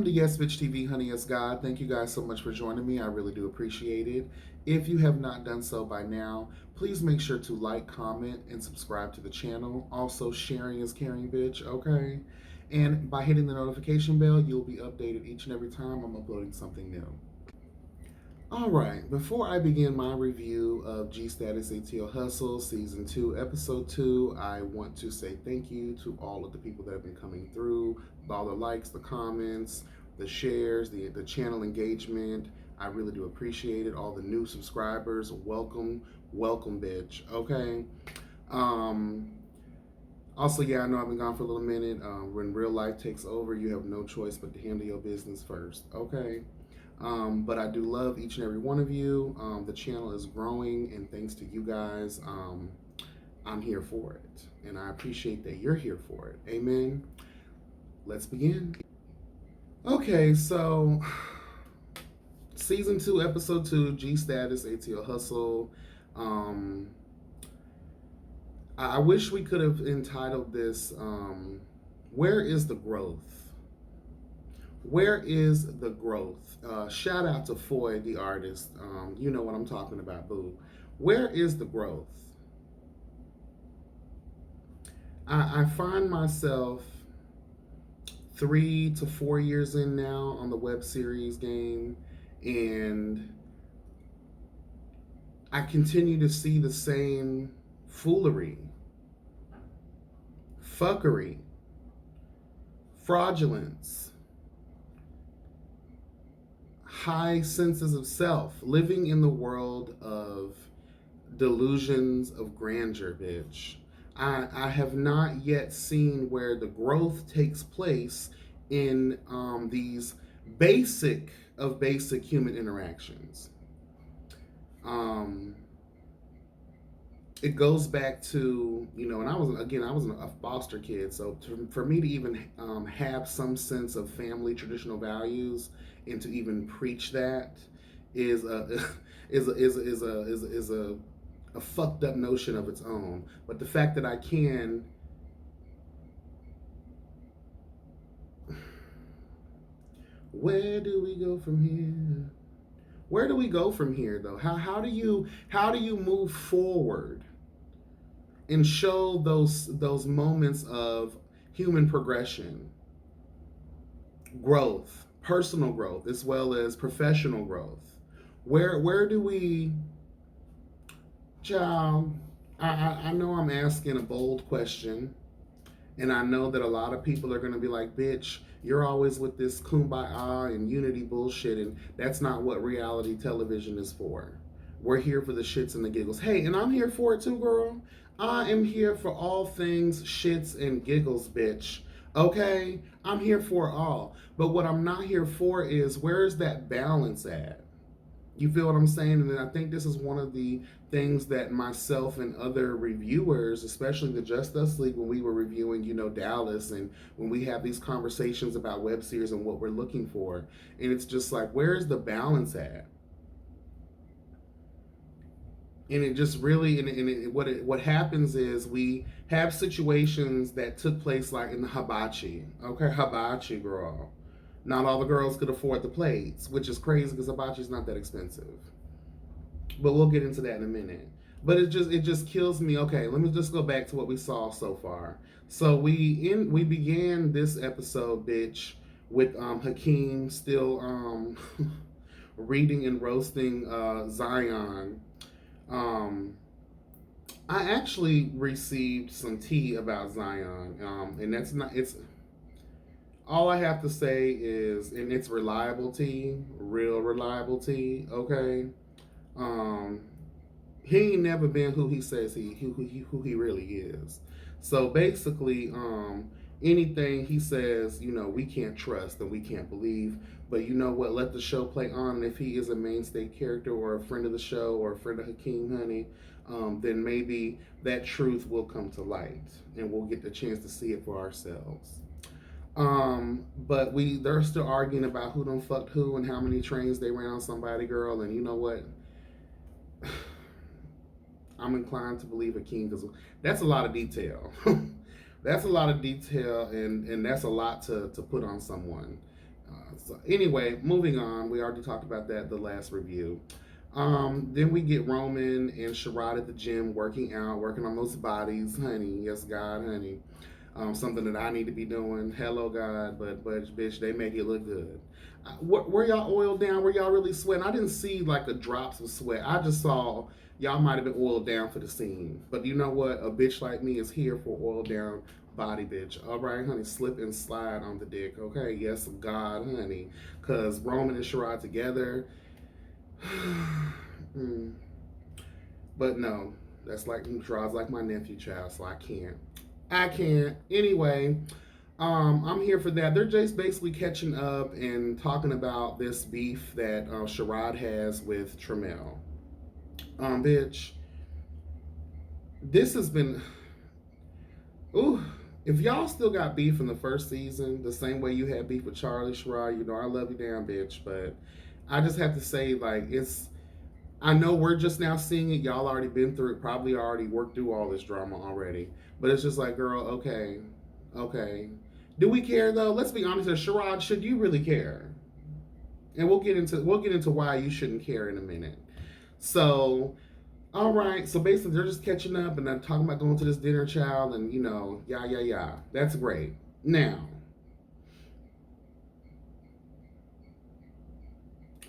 To Yes Bitch TV, Honey Yes God. Thank you guys so much for joining me. I really do appreciate it. If you have not done so by now, please make sure to like, comment, and subscribe to the channel. Also, sharing is caring, bitch, okay? And by hitting the notification bell, you'll be updated each and every time I'm uploading something new. All right, before I begin my review of G-STATUS ATL Hustle Season 2, Episode 2, I want to say thank you to all of the people that have been coming through, all the likes, the comments, the shares, the channel engagement. I really do appreciate it. All the new subscribers, welcome, welcome, bitch, okay? Um, Also, yeah, I know I've been gone for a little minute. When real life takes over, you have no choice but to handle your business first, okay? But I do love each and every one of you. The channel is growing, and thanks to you guys, I'm here for it. And I appreciate that you're here for it. Amen. Let's begin. Okay, so Season 2, Episode 2, G-STATUS ATL Hustle. I wish we could have entitled this, Where is the Growth? Where is the growth? Shout out to Foy, the artist. You know what I'm talking about, boo. Where is the growth? I find myself 3 to 4 years in now on the web series game, and I continue to see the same foolery, fuckery, fraudulence, high senses of self, living in the world of delusions of grandeur, bitch. I have not yet seen where the growth takes place in these basic human interactions. Um, it goes back to, and I was a foster kid, so for me to even have some sense of family traditional values and to even preach that is a a fucked up notion of its own. But the fact that I can, where do we go from here? Where do we go from here, though? How do you move forward and show those moments of human progression, growth, personal growth, as well as professional growth? Where do we, child? I know I'm asking a bold question, and I know that a lot of people are going to be like, bitch, you're always with this kumbaya and unity bullshit, and that's not what reality television is for. We're here for the shits and the giggles. Hey, and I'm here for it too, girl. I am here for all things shits and giggles, bitch. Okay? I'm here for it all. But what I'm not here for is, where's that balance at? You feel what I'm saying? And I think this is one of the things that myself and other reviewers, especially the Just Us League, when we were reviewing, Dallas, and when we have these conversations about web series and what we're looking for, and it's just like, where's the balance at? And it just really, what happens is we have situations that took place like in the Hibachi. Okay, Hibachi, girl. Not all the girls could afford the plates, which is crazy because hibachi is not that expensive. But we'll get into that in a minute. But it just kills me. Okay, let me just go back to what we saw so far. So we began this episode, bitch, with Hakeem still reading and roasting Zion. Um, I actually received some tea about Zion, and that's not it's all I have to say is, and it's reliability, real reliability. Okay, um, he ain't never been who he says who he really is. So basically, anything he says, we can't trust and we can't believe. But you know what? Let the show play on. And if he is a mainstay character or a friend of the show or a friend of Hakeem Honey, then maybe that truth will come to light and we'll get the chance to see it for ourselves. But they're still arguing about who done fucked who and how many trains they ran on somebody, girl. And you know what? I'm inclined to believe Hakeem because that's a lot of detail. That's a lot of detail, and that's a lot to put on someone. So anyway, moving on. We already talked about that the last review. Then we get Roman and Sherrod at the gym working out, working on those bodies, honey. Yes, God, honey. Something that I need to be doing. Hello, God, but bitch, they make it look good. Were y'all oiled down? Were y'all really sweating? I didn't see like a drops of sweat. I just saw y'all might have been oiled down for the scene. But you know what? A bitch like me is here for oiled down body, bitch. All right, honey, slip and slide on the dick. Okay, yes, God, honey, because Roman and Sherrod together. But no, that's like Sherrod's like my nephew, child, so I can't. I can't. Anyway, I'm here for that. They're just basically catching up and talking about this beef that Sherrod has with Tramiel. Bitch, this has been. Ooh, if y'all still got beef in the first season, the same way you had beef with Charlie Sherrod, you know I love you, damn bitch. But I just have to say, like, it's. I know we're just now seeing it. Y'all already been through it. Probably already worked through all this drama already. But it's just like, girl, okay, okay. Do we care though? Let's be honest. Sherrod, should you really care? And we'll get into why you shouldn't care in a minute. So, all right. So basically, they're just catching up and they're talking about going to this dinner, child, and yeah. That's great. Now,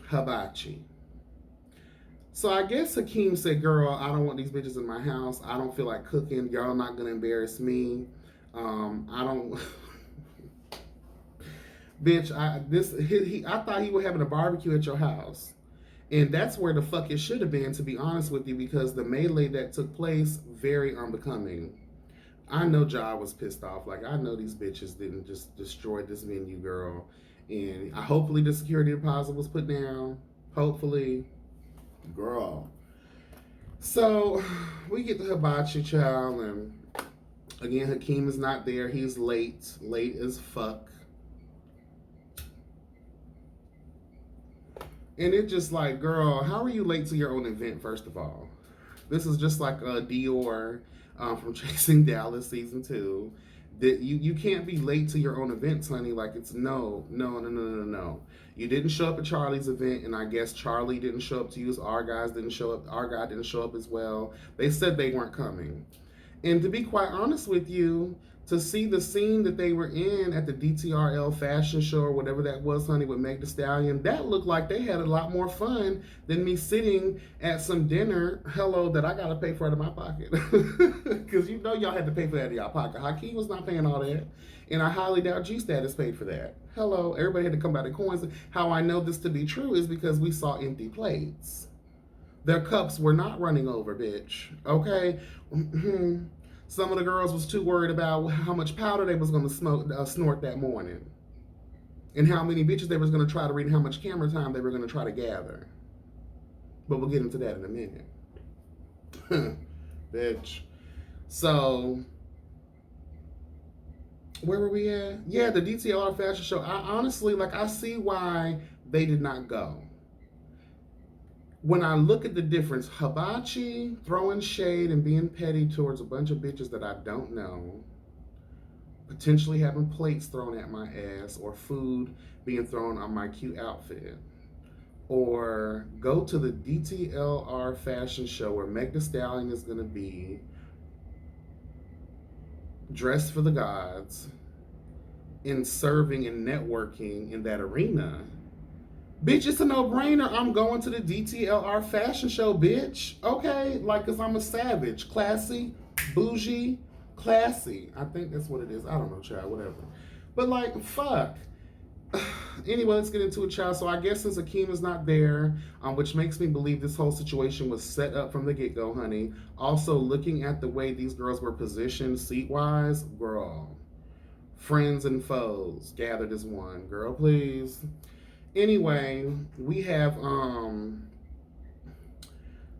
Hibachi. So I guess Hakeem said, "Girl, I don't want these bitches in my house. I don't feel like cooking. Y'all not gonna embarrass me. I don't." Bitch, I thought he was having a barbecue at your house, and that's where the fuck it should have been, to be honest with you, because the melee that took place very unbecoming. I know Ja was pissed off. Like, I know these bitches didn't just destroy this venue, girl, and hopefully the security deposit was put down. Hopefully, girl. So we get the Hibachi, child, and again, Hakeem is not there. He's late as fuck. And it's just like, girl, how are you late to your own event, first of all? This is just like Dior from Chasing Dallas season 2. That you can't be late to your own events, honey. Like, it's no. You didn't show up at Charlie's event, and I guess Charlie didn't show up to you. Our guys didn't show up. Our guy didn't show up as well. They said they weren't coming. And to be quite honest with you, to see the scene that they were in at the DTRL fashion show or whatever that was, honey, with Meg Thee Stallion, that looked like they had a lot more fun than me sitting at some dinner, hello, that I got to pay for out of my pocket. Because you know y'all had to pay for that out of y'all pocket. Hakeem was not paying all that. And I highly doubt G-Status paid for that. Hello, everybody had to come out of coins. How I know this to be true is because we saw empty plates. Their cups were not running over, bitch. Okay? Some of the girls was too worried about how much powder they was going to snort that morning. And how many bitches they was going to try to read and how much camera time they were going to try to gather. But we'll get into that in a minute. Bitch. So, where were we at? Yeah, the DTLR fashion show. I honestly, like, I see why they did not go. When I look at the difference, Hibachi throwing shade and being petty towards a bunch of bitches that I don't know, potentially having plates thrown at my ass, or food being thrown on my cute outfit, or go to the DTLR fashion show where Meg Thee Stallion is going to be dressed for the gods, in serving and networking in that arena. Bitch, it's a no-brainer. I'm going to the DTLR fashion show, bitch. Okay? Like, because I'm a savage. Classy, bougie, classy. I think that's what it is. I don't know, child. Whatever. But, like, fuck. Anyway, let's get into it, child. So I guess since Akeem is not there, which makes me believe this whole situation was set up from the get-go, honey. Also, looking at the way these girls were positioned seat-wise, girl. Friends and foes gathered as one. Girl, please. Anyway, we have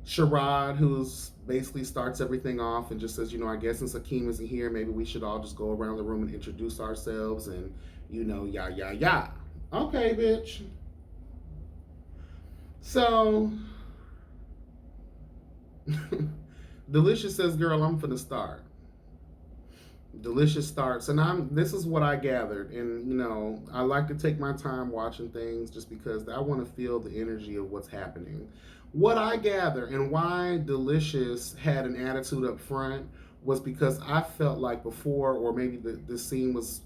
Sherrod, who's basically starts everything off and just says, I guess since Hakeem isn't here, maybe we should all just go around the room and introduce ourselves and, ya. Okay, bitch. So, Delicious says, girl, I'm finna start. Delicious starts, and this is what I gathered, and I like to take my time watching things just because I want to feel the energy of what's happening. What I gather and why Delicious had an attitude up front was because I felt like before, or maybe the scene was,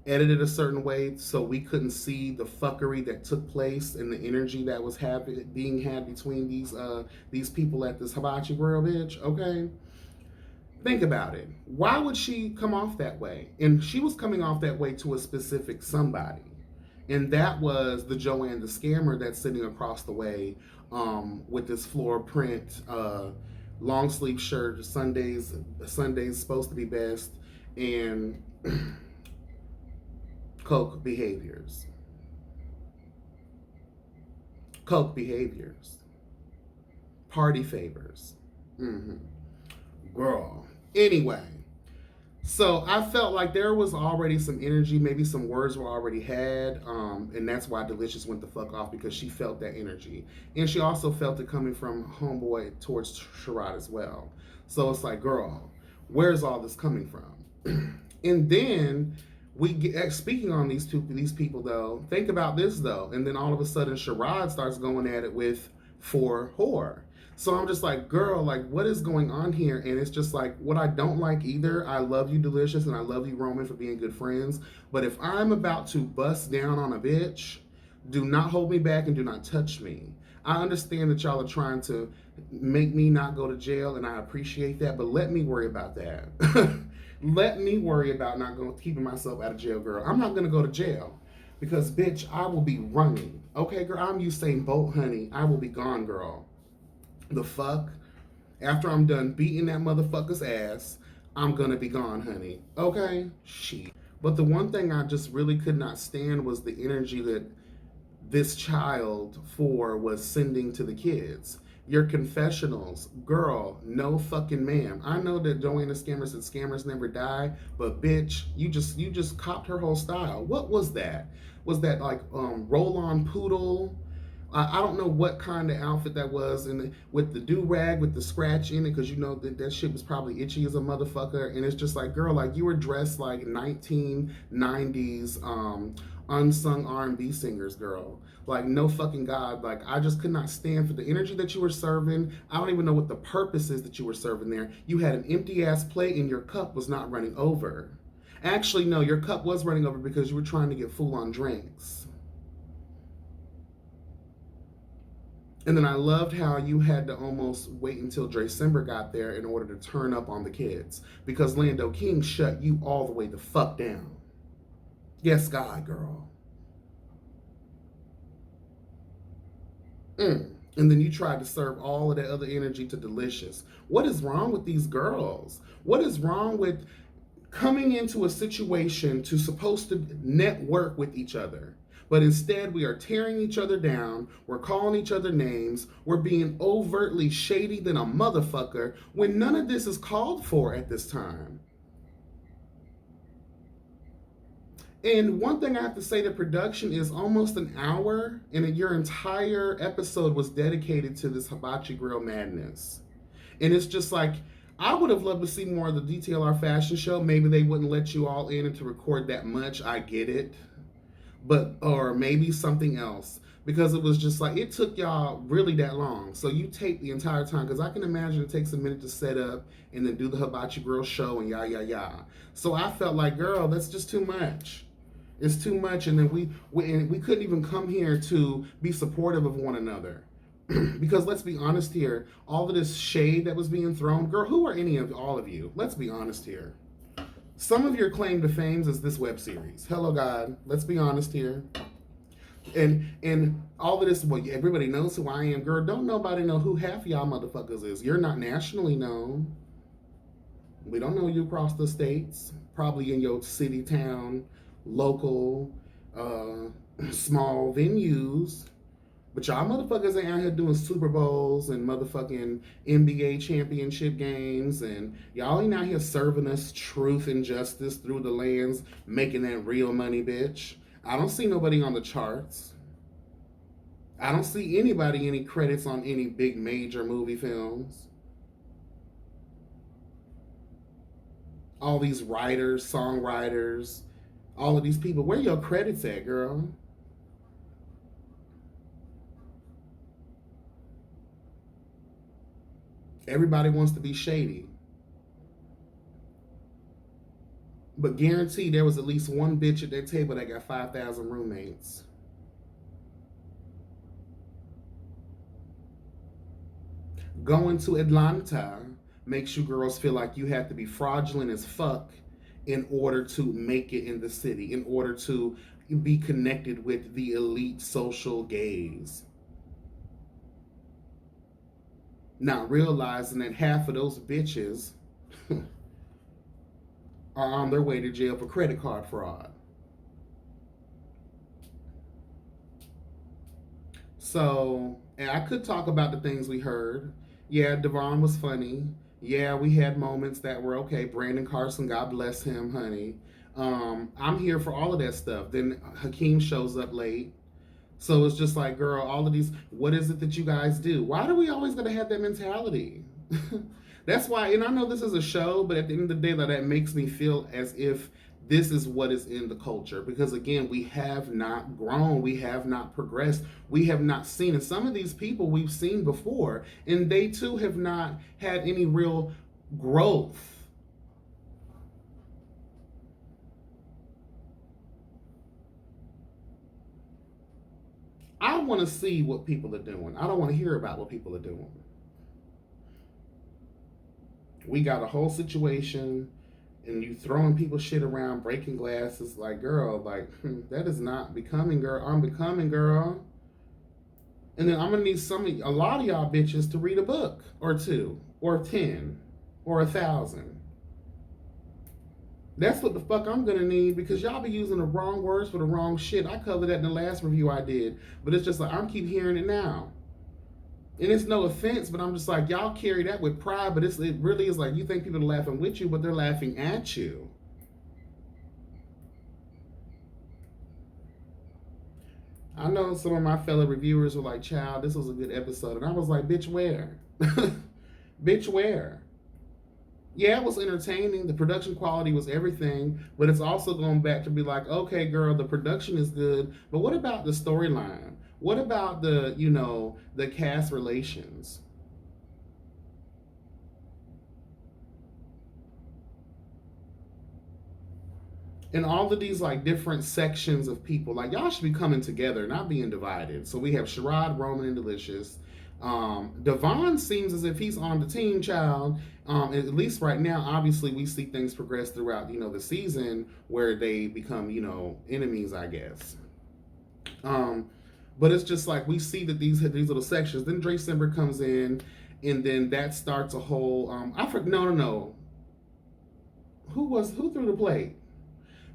edited a certain way so we couldn't see the fuckery that took place and the energy that was being had between these people at this hibachi grill, bitch. Okay, think about it. Why would she come off that way? And she was coming off that way to a specific somebody. And that was the Joanne the scammer that's sitting across the way with this floor print long sleeve shirt. Sundays supposed to be best, and Coke behaviors. Coke behaviors. Party favors. Mm-hmm. Girl. Anyway, so I felt like there was already some energy, maybe some words were already had, and that's why Delicious went the fuck off, because she felt that energy. And she also felt it coming from Homeboy towards Sherrod as well. So it's like, girl, where's all this coming from? And then we get, speaking on these people though, think about this though, and then all of a sudden Sherrod starts going at it with for whore. So I'm just like, girl, like, what is going on here? And it's just like, what I don't like either. I love you, Delicious, and I love you, Roman, for being good friends. But if I'm about to bust down on a bitch, do not hold me back and do not touch me. I understand that y'all are trying to make me not go to jail, and I appreciate that, but let me worry about that. Let me worry about not keeping myself out of jail, girl. I'm not going to go to jail because, bitch, I will be running. Okay, girl, I'm Usain Bolt, honey. I will be gone, girl. The fuck? After I'm done beating that motherfucker's ass, I'm gonna be gone, honey. Okay? Shit. But the one thing I just really could not stand was the energy that this child was sending to the kids. Your confessionals, girl, no fucking ma'am. I know that Joanna Scammer said scammers never die, but bitch, you just copped her whole style. What was that? Was that like roll-on poodle? I don't know what kind of outfit that was, with the do-rag with the scratch in it, because that shit was probably itchy as a motherfucker. And it's just like, girl, like, you were dressed like 1990s unsung R&B singers, girl. Like, no fucking God. Like, I just could not stand for the energy that you were serving. I don't even know what the purpose is that you were serving there. You had an empty ass plate and your cup was not running over. Actually, no, your cup was running over because you were trying to get full on drinks. And then I loved how you had to almost wait until December got there in order to turn up on the kids, because Lando King shut you all the way the fuck down. Yes, God, girl. And then you tried to serve all of that other energy to Delicious. What is wrong with these girls? What is wrong with coming into a situation to supposed to network with each other? But instead, we are tearing each other down. We're calling each other names. We're being overtly shady than a motherfucker when none of this is called for at this time. And one thing I have to say, the production is almost an hour, and your entire episode was dedicated to this Hibachi Grill madness. And it's just like, I would have loved to see more of the Detail Our Fashion show. Maybe they wouldn't let you all in and to record that much. I get it. But, or maybe something else, because it was just like, it took y'all really that long. So you tape the entire time, because I can imagine it takes a minute to set up and then do the Hibachi Grill show and yah. So I felt like, girl, that's just too much. It's too much. And then we couldn't even come here to be supportive of one another. Because let's be honest here, all of this shade that was being thrown, girl, who are any of all of you? Let's be honest here. Some of your claim to fame is this web series. Hello, God. Let's be honest here. And all of this, well, everybody knows who I am. Girl, don't nobody know who half of y'all motherfuckers is. You're not nationally known. We don't know you across the states. Probably in your city, town, local, small venues. But y'all motherfuckers ain't out here doing Super Bowls and motherfucking NBA championship games, and y'all ain't out here serving us truth and justice through the lands, making that real money, bitch. I don't see nobody on the charts. I don't see anybody any credits on any big major movie films. All these writers, songwriters, all of these people. Where your credits at, girl? Everybody wants to be shady. But guarantee there was at least one bitch at that table that got 5,000 roommates. Going to Atlanta makes you girls feel like you have to be fraudulent as fuck in order to make it in the city, in order to be connected with the elite social gaze. Not realizing that half of those bitches are on their way to jail for credit card fraud. So, and I could talk about the things we heard. Yeah, Devon was funny. Yeah, we had moments that were okay. Brandon Carson, God bless him, honey. I'm here for all of that stuff. Then Hakeem shows up late. So it's just like, girl, all of these, what is it that you guys do? Why do we always gotta have that mentality? That's why, and I know this is a show, but at the end of the day, that makes me feel as if this is what is in the culture. Because again, we have not grown, we have not progressed, we have not seen. And some of these people we've seen before, and they too have not had any real growth. I want to see what people are doing. I don't want to hear about what people are doing. We got a whole situation and you throwing people shit around, breaking glasses. Like, girl, like, that is not becoming, girl. I'm becoming, girl. And then I'm gonna need a lot of y'all bitches to read a book or two or 10 or 1,000. That's what the fuck I'm gonna need, because y'all be using the wrong words for the wrong shit. I covered that in the last review I did, but it's just like I'm keep hearing it now. And it's no offense, but I'm just like, y'all carry that with pride, but it really is like, you think people are laughing with you, but they're laughing at you. I know some of my fellow reviewers were like, child, this was a good episode. And I was like, bitch, where? Bitch, where? Yeah, it was entertaining. The production quality was everything, but it's also going back to be like, okay, girl, the production is good, but what about the storyline? What about the cast relations? And all of these like different sections of people, like y'all should be coming together, not being divided. So we have Sherrod, Roman, and Delicious. Devon seems as if he's on the team, child. At least right now, obviously, we see things progress throughout, the season where they become, enemies, I guess. But it's just like we see that these little sections. Then Dre Simber comes in, and then that starts a whole. No. Who threw the plate?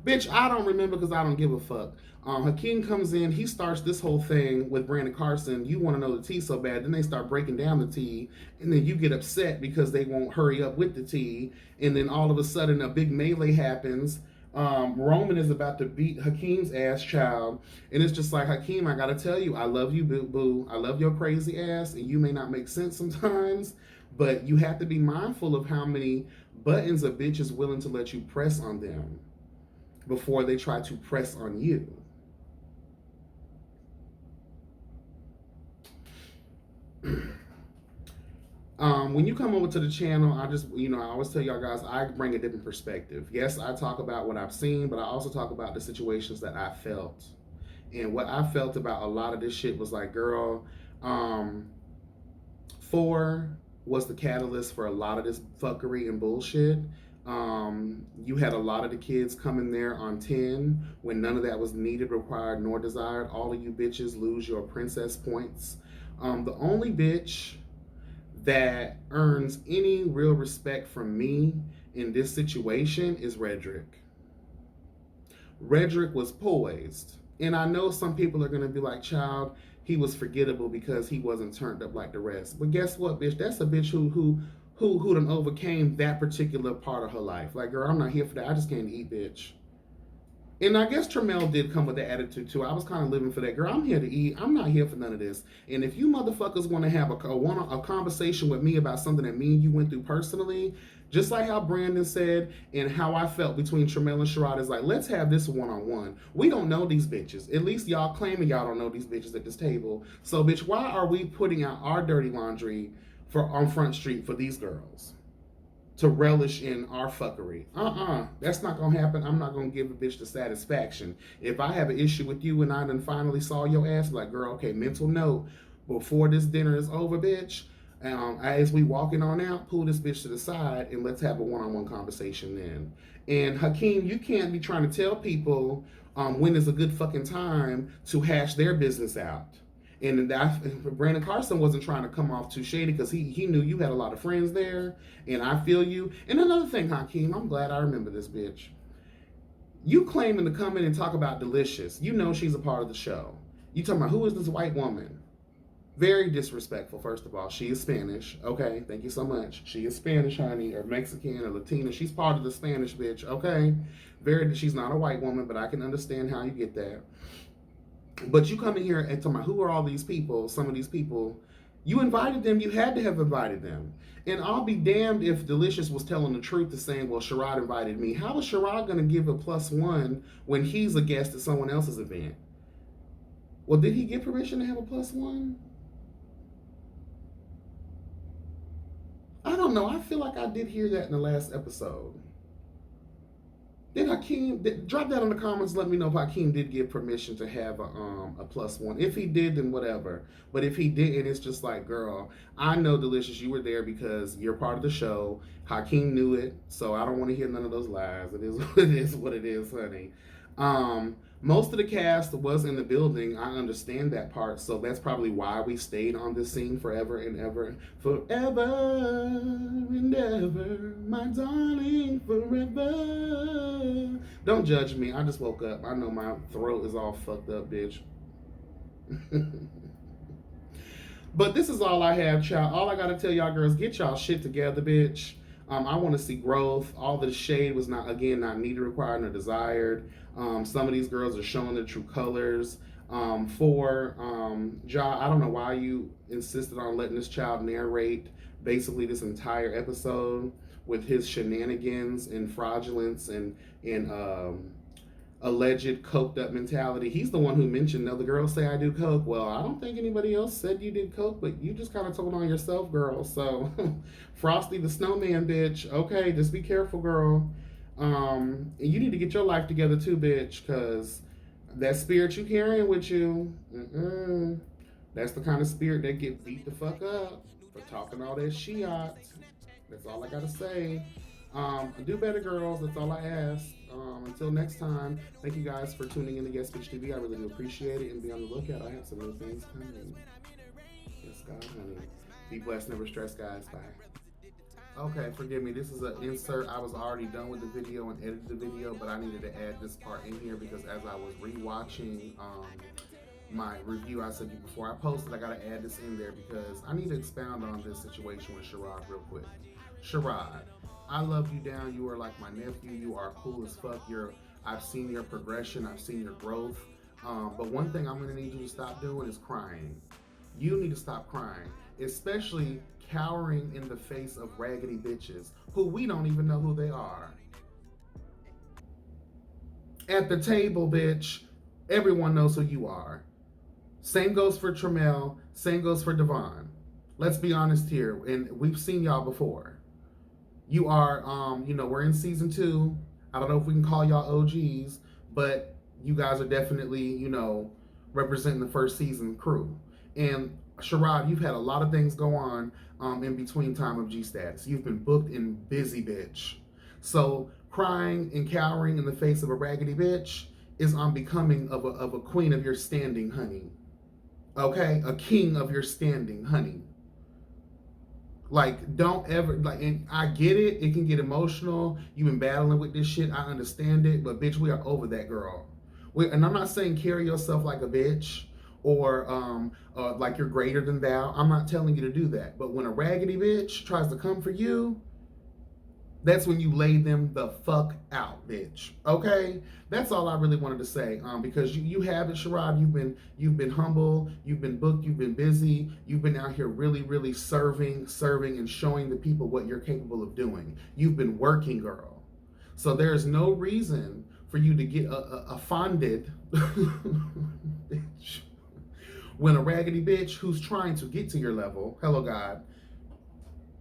Bitch, I don't remember because I don't give a fuck. Hakeem comes in, he starts this whole thing with Brandon Carson. You want to know the tea so bad, then they start breaking down the tea, and then you get upset because they won't hurry up with the tea, and then all of a sudden a big melee happens. Roman is about to beat Hakeem's ass, child, and it's just like, Hakeem, I gotta tell you, I love you, boo boo. I love your crazy ass, and you may not make sense sometimes, but you have to be mindful of how many buttons a bitch is willing to let you press on them before they try to press on you. When you come over to the channel, I always tell y'all guys, I bring a different perspective. Yes, I talk about what I've seen, but I also talk about the situations that I felt. And what I felt about a lot of this shit was like, girl, 4 was the catalyst for a lot of this fuckery and bullshit. You had a lot of the kids coming there on 10 when none of that was needed, required, nor desired. All of you bitches lose your princess points. The only bitch that earns any real respect from me in this situation is Redrick. Redrick was poised. And I know some people are going to be like, child, he was forgettable because he wasn't turned up like the rest. But guess what, bitch? That's a bitch who done overcame that particular part of her life. Like, girl, I'm not here for that. I just came to eat, bitch. And I guess Tramiel did come with that attitude too. I was kind of living for that. Girl, I'm here to eat. I'm not here for none of this. And if you motherfuckers want to have a conversation with me about something that me and you went through personally, Just like how Brandon said and how I felt between Tramel and Sherrod is like, let's have this one-on-one. We don't know these bitches. At least y'all claiming y'all don't know these bitches at this table. So, bitch, why are we putting out our dirty laundry on Front Street for these girls to relish in our fuckery? That's not gonna happen. I'm not gonna give a bitch the satisfaction. If I have an issue with you and I done finally saw your ass, like, girl, okay, mental note, before this dinner is over, bitch, as we walking on out, pull this bitch to the side and let's have a one-on-one conversation then. And Hakeem, you can't be trying to tell people when is a good fucking time to hash their business out. And Brandon Carson wasn't trying to come off too shady because he knew you had a lot of friends there, and I feel you. And another thing, Hakeem, I'm glad I remember this, bitch. You claiming to come in and talk about Delicious. You know she's a part of the show. You talking about who is this white woman? Very disrespectful, first of all. She is Spanish. Okay, thank you so much. She is Spanish, honey, or Mexican or Latina. She's part of the Spanish, bitch. Okay, she's not a white woman, but I can understand how you get that. But you come in here and tell me, who are all these people? Some of these people, you invited them. You had to have invited them. And I'll be damned if Delicious was telling the truth to saying, well, Sherrod invited me. How is Sherrod going to give a +1 when he's a guest at someone else's event? Well, did he get permission to have a +1? I don't know. I feel like I did hear that in the last episode. Did Hakeem drop that in the comments? Let me know if Hakeem did give permission to have a +1. If he did, then whatever. But if he didn't, it's just like, girl, I know Delicious, you were there because you're part of the show. Hakeem knew it, so I don't want to hear none of those lies. It is what it is, honey. Most of the cast was in the building. I understand that part, so that's probably why we stayed on this scene forever and ever. Forever and ever, my darling, forever. Don't judge me. I just woke up. I know my throat is all fucked up, bitch. But this is all I have, child. All I gotta tell y'all girls, get y'all shit together, bitch. I want to see growth. All the shade was not needed, required, nor desired. Some of these girls are showing their true colors. Ja, I don't know why you insisted on letting this child narrate basically this entire episode with his shenanigans and fraudulence and alleged coked up mentality. He's the one who mentioned, no, the girls say I do coke. Well, I don't think anybody else said you did coke, but you just kind of told on yourself, girl. So Frosty the Snowman, bitch. Okay, just be careful, girl. You need to get your life together too, bitch, because that spirit you carrying with you, that's the kind of spirit that get beat the fuck up for talking all that shit. That's all I gotta say. Do better, girls. That's all I ask. Until next time, thank you guys for tuning in to Guest Bitch TV. I really do appreciate it, and be on the lookout. I have some new things coming. Yes, God, honey. Be blessed, never stress, guys. Bye. Okay, forgive me. This is an insert. I was already done with the video and edited the video, but I needed to add this part in here because as I was rewatching my review, I said before I posted, I gotta add this in there because I need to expound on this situation with Sherrod real quick. Sherrod, I love you down. You are like my nephew. You are cool as fuck. I've seen your progression. I've seen your growth. But one thing I'm gonna need you to stop doing is crying. You need to stop crying, especially cowering in the face of raggedy bitches who we don't even know who they are. At the table, bitch, everyone knows who you are. Same goes for Tramel. Same goes for Devon. Let's be honest here, and we've seen y'all before. You are, we're in season 2. I don't know if we can call y'all OGs, but you guys are definitely, representing the first season crew. And Sherrod, you've had a lot of things go on in between time of G-Status. You've been booked and busy, bitch. So crying and cowering in the face of a raggedy bitch is unbecoming of a queen of your standing, honey. Okay? A king of your standing, honey. Like, don't ever, and I get it. It can get emotional. You've been battling with this shit. I understand it. But, bitch, we are over that, girl. And I'm not saying carry yourself like a bitch or like you're greater than thou. I'm not telling you to do that. But when a raggedy bitch tries to come for you, That's when you lay them the fuck out, bitch. Okay, that's all I really wanted to say. Because you have it, Sherrod. You've been humble. You've been booked. You've been busy. You've been out here really serving, and showing the people what you're capable of doing. You've been working, girl. So there's no reason for you to get offended, bitch, when a raggedy bitch who's trying to get to your level, hello God,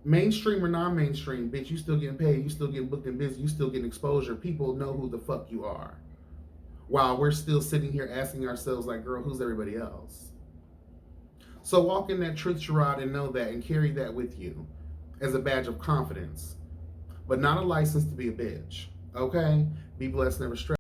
mainstream or non-mainstream, bitch, you still getting paid, you still getting booked and busy, you still getting exposure. People know who the fuck you are. While we're still sitting here asking ourselves, like, girl, who's everybody else? So walk in that truth, Sherrod, and know that and carry that with you as a badge of confidence, but not a license to be a bitch. Okay? Be blessed, never stress.